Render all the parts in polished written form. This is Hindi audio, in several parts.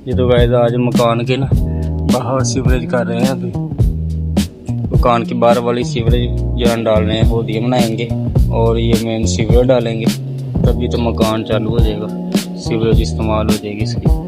ये तो गाइस आज मकान के ना बाहर सीवरेज कर रहे हैं। अभी मकान की बाहर वाली सीवरेज जान डाल रहे हैं, वो दिए बनाएंगे और ये मेन सीवरेज डालेंगे, तभी तो मकान चालू हो जाएगा, सीवरेज इस्तेमाल हो जाएगी इसकी।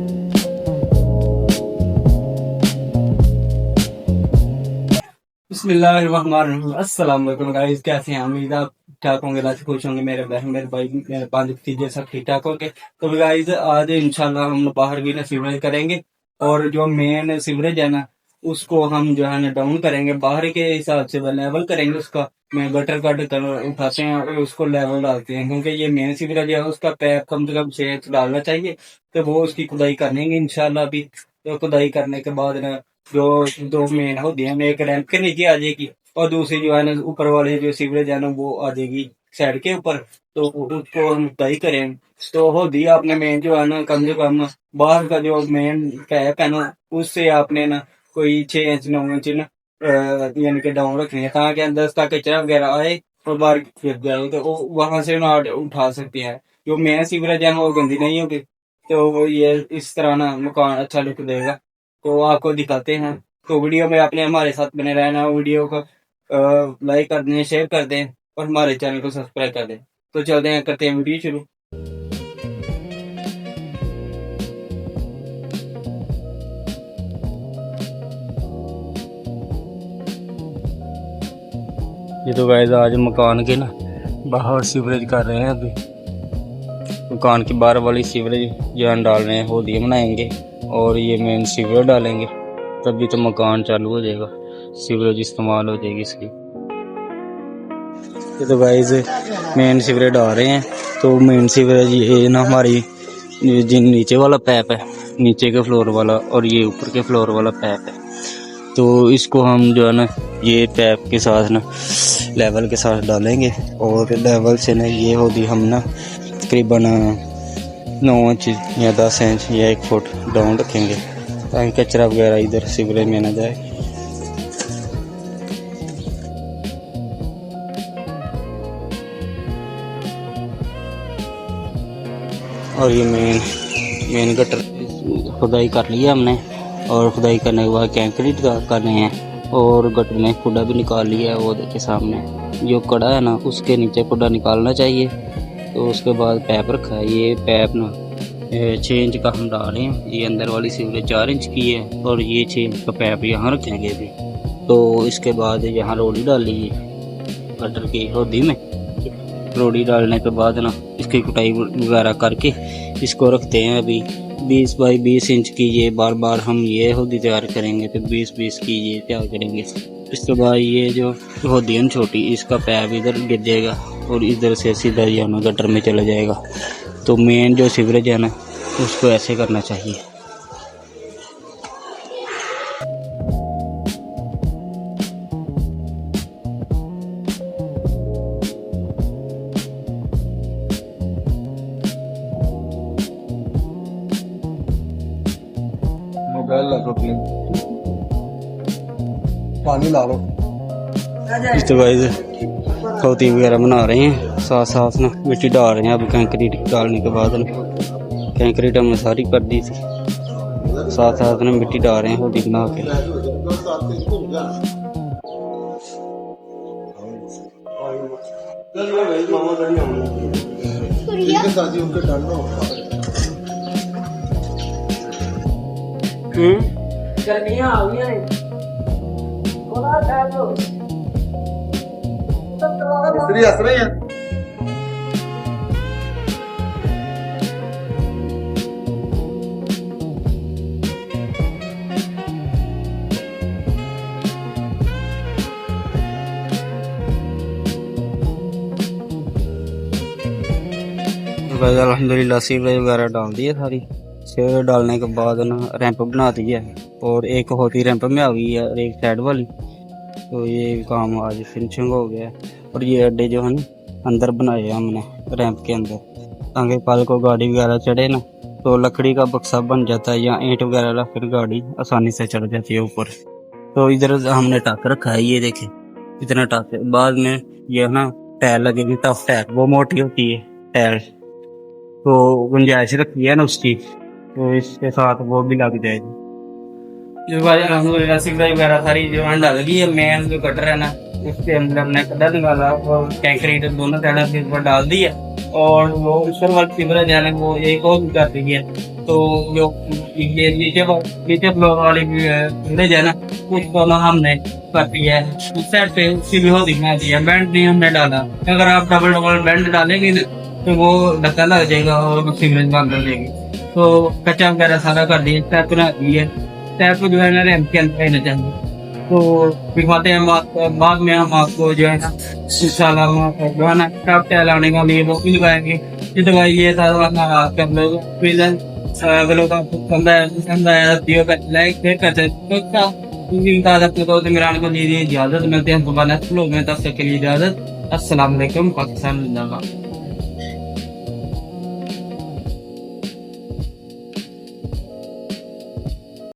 बिस्मिल्लाहिर्रहमानिर्रहीम। अस्सलाम वालेकुम गाइस, कैसे हैं? उम्मीद है आप ठीक होंगे, लाइक खुश होंगे। मेरे बहन मेरे भाई मेरे पांच भतीजे सब ठीक ठाक होंगे। तो गाइस आज इंशाल्लाह हम बाहर भी ना सीवरेज करेंगे और जो मेन सीवरेज है ना उसको हम जो है ना डाउन करेंगे, बाहर के हिसाब से लेवल करेंगे उसका। मैं गटर कट कर उठाते हैं और उसको लेवल डालते हैं, क्योंकि ये मेन सीवरेज है उसका पैप कम से कम 6 डालना चाहिए। तो वो उसकी खुदाई करेंगे इंशाल्लाह अभी। तो खुदाई करने के बाद ना जो दो मेन होती है, एक रैंप के नीचे आ जाएगी और दूसरी जो है ना ऊपर वाले जो सीवरेज है ना वो आ जाएगी साइड के ऊपर। तो उसको हम तय करें तो होती है आपने मेन जो है ना कम से कम बाहर का जो मेन कैप है ना उससे आपने ना कोई 6 इंच 9 इंच ना यानी कि डाउन रखनी है, ताकि अंदर उसका कचरा वगैरह आए और बाहर फिर जाए तो वहां से ना उठा सकते हैं। जो मेन सीवरेज है वो गंदी नहीं होगी, तो ये इस तरह ना मकान अच्छा लुक देगा। तो आपको दिखाते हैं। तो वीडियो में आपने हमारे साथ बने रहना, वीडियो को लाइक कर दें, शेयर कर दें और हमारे चैनल को सब्सक्राइब कर दें। तो चलते हैं, करते हैं वीडियो शुरू। ये तो गाइस आज मकान के ना बाहर सीवरेज कर रहे हैं। अभी मकान की बाहर वाली सीवरेज जान डाल रहे हैं, वो दिए बनाएंगे और ये मेन सीवरेज डालेंगे, तभी तो मकान चालू हो जाएगा, सीवरेज इस्तेमाल हो जाएगी इसकी। ये तो गाइस मेन सीवरेज डाल रहे हैं। तो मेन सीवरेज ये ना हमारी जिन नीचे वाला पैप है, नीचे के फ्लोर वाला, और ये ऊपर के फ्लोर वाला पैप है। तो इसको हम जो है ना ये पैप के साथ ना लेवल के साथ डालेंगे और लेवल से ना ये होगी हम ना तकरीबन 9 इंच या 10 इंच या 1 फुट डाउन रखेंगे, ताकि कचरा वगैरह इधर सीवरेज में ना जाए। और ये मेन गटर खुदाई कर लिया हमने, और खुदाई करने के बाद कंक्रीट कर रहे हैं और गटर में खुदा भी निकाल लिया है। वो देखिए सामने जो कड़ा है ना उसके नीचे खुदा निकालना चाहिए। तो उसके बाद पैप रखा है, ये पैप ना 6 इंच का हम डाल रहे हैं। ये अंदर वाली सीवरेज 4 इंच की है और ये 6 इंच का पैप यहाँ रखेंगे अभी। तो इसके बाद यहाँ रोड़ी डाल ली गटर की होदी में। रोड़ी डालने के बाद ना इसकी कुटाई वगैरह करके इसको रखते हैं अभी 20 बाई 20 इंच की। ये बार बार हम ये होदी तैयार करेंगे, तो 20-20 की ये तैयार करेंगे। इसके बाद ये जो होदी है छोटी, इसका पैप इधर गिर जाएगा और इधर से सीधा जाना गटर में चला जाएगा। तो मेन जो सीवरेज है ना उसको ऐसे करना चाहिए। मोबाइल ला लो, पानी ला लो। इस तो गाइस खौती वगैरह बना रहे हैं, साथ साथ ना मिट्टी डाल रहे हैं। अब कंक्रीट डालने के बाद ना कंक्रीट हमने सारी कर दी थी, साथ साथ ना मिट्टी डाल रहे हैं होदी बना के। गर्मियां आ गई हैं, थोड़ा टाइम हो मिस्त्री हंस रहे हैं। अल्हम्दुलिल्लाह सीवरेज वगैरह डाल दी है सारी। सीवरेज डालने के बाद ना रैंप बना दी है और एक होती रैंप में आ गई है और एक साइड वाली। तो ये काम आज फिनिशिंग हो गया है। और ये अड्डे जो है ना अंदर बनाए हमने रैंप के अंदर, ताकि कल को गाड़ी वगैरह चढ़े ना तो लकड़ी का बक्सा बन जाता है, या ईंट वगैरह फिर गाड़ी आसानी से चढ़ जाती है ऊपर। तो इधर हमने टाक रखा है, ये देखे इतना टाक है। बाद में ये ना टायर लगेगी, टफ टायर, वो मोटी होती है टायर, तो गुंजाइश रखी है ना उसकी। तो इसके साथ वो भी लग जाएगी। जो भाई अलहमदुलिल्लाह सिगरेट वगैरह सारी जो डाल गई है, मेन जो कटर है ना उसके अंदर हमने कटर निकाला और कैंकरीट दोनों साइड के ऊपर डाल दिया और वो ऊपर वाली सिगरेट है वो एक और भी कर दी है। तो जो ये नीचे फ्लोर वाली सिगरेट है ना उसको ना हमने कर दिया है उस साइड पे, उसकी भी हो दिखना चाहिए, बैंड नहीं हमने डाला। अगर आप डबल डबल बैंड डालेंगे ना तो वो धक्का लग जाएगा और सिगरेट बंद हो जाएगी। तो कच्चा वगैरह सारा कर दिया, स्टेप बना दी है, स्टेप जो है ना रैंप के अंदर रहना चाहिए। तो दिखाते हैं बाद में हम आपको जो है ना इंशाल्लाह जो है ना टॉप टेल आने का लिए वो भी लगाएंगे। ये दवाई ये सारा कर लो। अगर लोग आपको पसंद आया वीडियो का लाइक शेयर करते हैं। मेरा को दीजिए इजाजत, मिलते हैं दोबारा लोग में, तब तक के लिए इजाजत। अस्सलाम वालेकुम। पाकिस्तान जिंदाबाद।